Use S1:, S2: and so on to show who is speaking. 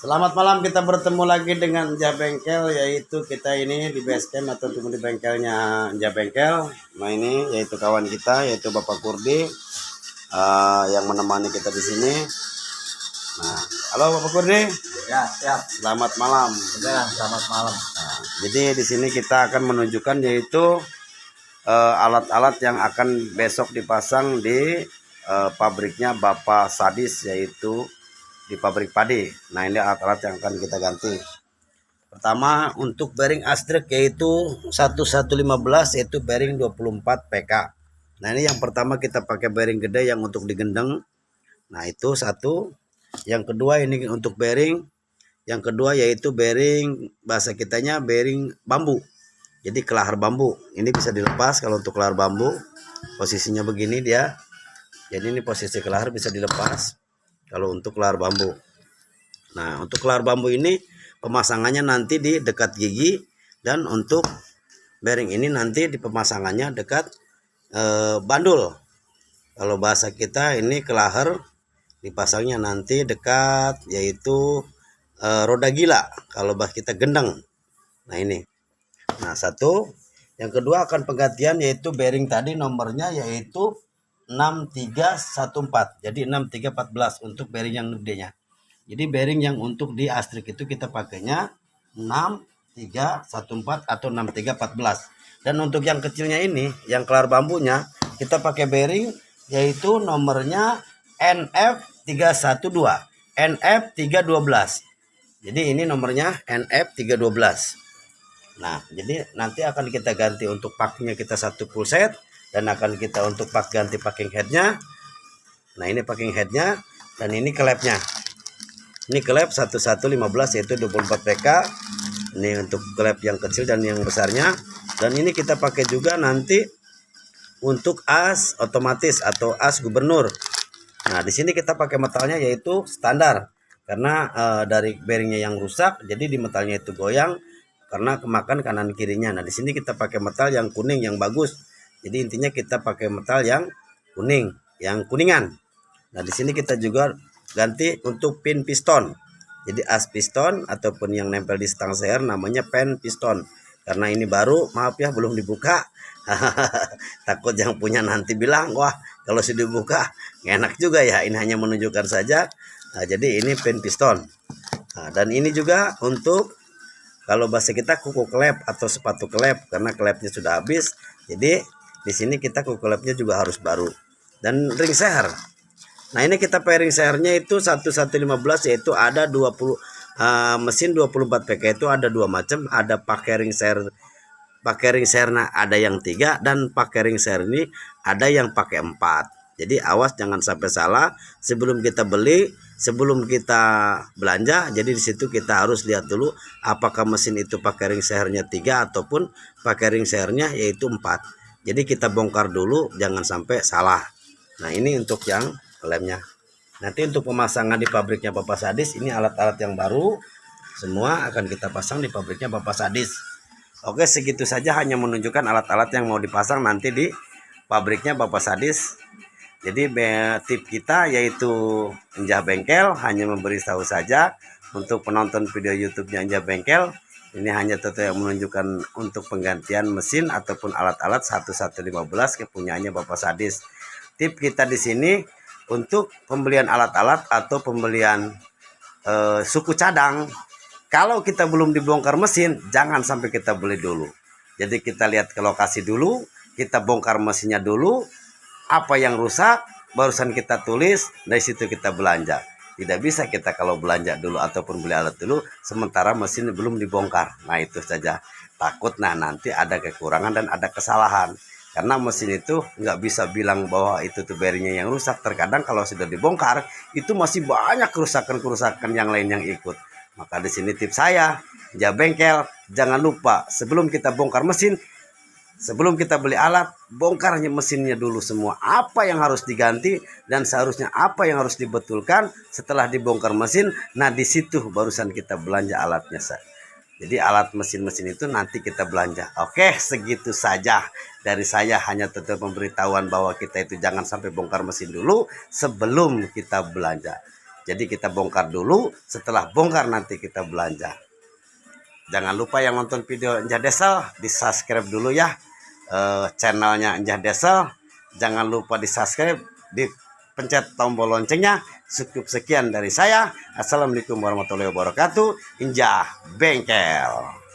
S1: Selamat malam, kita bertemu lagi dengan Jah Bengkel, yaitu kita ini di base camp atau tunggu di bengkelnya Jah Bengkel. Nah ini yaitu kawan kita, yaitu Bapak Kurdi yang menemani kita di sini. Nah, halo Bapak Kurdi.
S2: Ya, siap.
S1: Selamat malam.
S2: Ya, selamat malam.
S1: Nah, jadi di sini kita akan menunjukkan yaitu alat-alat yang akan besok dipasang di pabriknya Bapak Sadis, yaitu di pabrik padi. Nah ini alat-alat yang akan kita ganti. Pertama untuk bearing astrek yaitu 1115 yaitu bearing 24 PK. Nah ini yang pertama kita pakai bearing gede yang untuk digendeng. Nah itu satu. Yang kedua ini untuk bearing. Yang kedua yaitu bearing, bahasa kitanya bearing bambu. Jadi kelahar bambu. Ini bisa dilepas kalau untuk kelahar bambu. Posisinya begini dia. Jadi ini posisi kelahar bisa dilepas kalau untuk kelahar bambu. Nah untuk kelahar bambu ini pemasangannya nanti di dekat gigi, dan untuk bearing ini nanti di pemasangannya dekat bandul. Kalau bahasa kita ini kelahar dipasangnya nanti dekat yaitu roda gila, kalau bahasa kita gendeng. Nah ini. Nah satu. Yang kedua akan penggantian yaitu bearing tadi nomornya yaitu 6314. Jadi 6314 untuk bearing yang gedenya. Jadi bearing yang untuk di astrek itu kita pakainya 6314 atau 6314. Dan untuk yang kecilnya ini, yang kelar bambunya, kita pakai bearing yaitu nomornya NF312, NF312. Jadi ini nomornya NF312. Nah, jadi nanti akan kita ganti untuk paknya kita satu full set, dan akan kita untuk ganti packing headnya. Nah ini packing headnya, dan ini klepnya. Ini klep 1115 yaitu 24 PK. Ini untuk klep yang kecil dan yang besarnya. Dan ini kita pakai juga nanti untuk as otomatis atau as gubernur. Nah di sini kita pakai metalnya yaitu standar, karena dari bearingnya yang rusak, jadi di metalnya itu goyang karena kemakan kanan kirinya. Nah di sini kita pakai metal yang kuning yang bagus. Jadi intinya kita pakai metal yang kuning, yang kuningan. Nah di sini kita juga ganti untuk pin piston. Jadi as piston ataupun yang nempel di stang seher namanya pen piston. Karena ini baru, maaf ya belum dibuka. Takut yang punya nanti bilang, wah kalau sudah dibuka nggak enak juga ya. Ini hanya menunjukkan saja. Nah, jadi ini pin piston. Nah, dan ini juga untuk kalau bahasa kita kuku klep atau sepatu klep, karena klepnya sudah habis. Jadi di sini kita kuku klepnya juga harus baru. Dan ring seher. Nah ini kita pairing sehernya itu 1115 yaitu ada 20 mesin 24 PK itu ada dua macam, ada pakai ring seher. Pakai ring sehernya ada yang 3, dan pakai ring seher ini ada yang pakai 4. Jadi awas jangan sampai salah sebelum kita beli, sebelum kita belanja. Jadi di situ kita harus lihat dulu apakah mesin itu pakai ring sehernya 3 ataupun pakai ring sehernya yaitu 4. Jadi kita bongkar dulu jangan sampai salah. Nah ini untuk yang lemnya. Nanti untuk pemasangan di pabriknya Bapak Sadis, ini alat-alat yang baru semua akan kita pasang di pabriknya Bapak Sadis. Oke, segitu saja, hanya menunjukkan alat-alat yang mau dipasang nanti di pabriknya Bapak Sadis. Jadi tip kita yaitu Jah Bengkel hanya memberi tahu saja untuk penonton video YouTube-nya Jah Bengkel. Ini hanya yang menunjukkan untuk penggantian mesin ataupun alat-alat 1115 kepunyaannya Bapak Sadis. Tip kita di sini untuk pembelian alat-alat atau pembelian suku cadang, kalau kita belum dibongkar mesin jangan sampai kita beli dulu. Jadi kita lihat ke lokasi dulu, kita bongkar mesinnya dulu, apa yang rusak barusan kita tulis, dari situ kita belanja. Tidak bisa kita kalau belanja dulu ataupun beli alat dulu sementara mesin belum dibongkar. Nah itu saja, takut nanti ada kekurangan dan ada kesalahan. Karena mesin itu nggak bisa bilang bahwa itu tuh bearingnya yang rusak. Terkadang kalau sudah dibongkar itu masih banyak kerusakan-kerusakan yang lain yang ikut. Maka di sini tips saya, Jah Bengkel, jangan lupa sebelum kita bongkar mesin, sebelum kita beli alat, bongkarnya mesinnya dulu semua. Apa yang harus diganti dan seharusnya apa yang harus dibetulkan setelah dibongkar mesin. Nah di situ barusan kita belanja alatnya. Jadi alat mesin-mesin itu nanti kita belanja. Oke, segitu saja dari saya, hanya tetap pemberitahuan bahwa kita itu jangan sampai bongkar mesin dulu sebelum kita belanja. Jadi kita bongkar dulu, setelah bongkar nanti kita belanja. Jangan lupa yang nonton video Enjah Desel, di-subscribe dulu ya channelnya Enjah Desel. Jangan lupa di-subscribe, dipencet tombol loncengnya. Cukup sekian dari saya. Assalamualaikum warahmatullahi wabarakatuh. Enjah Bengkel.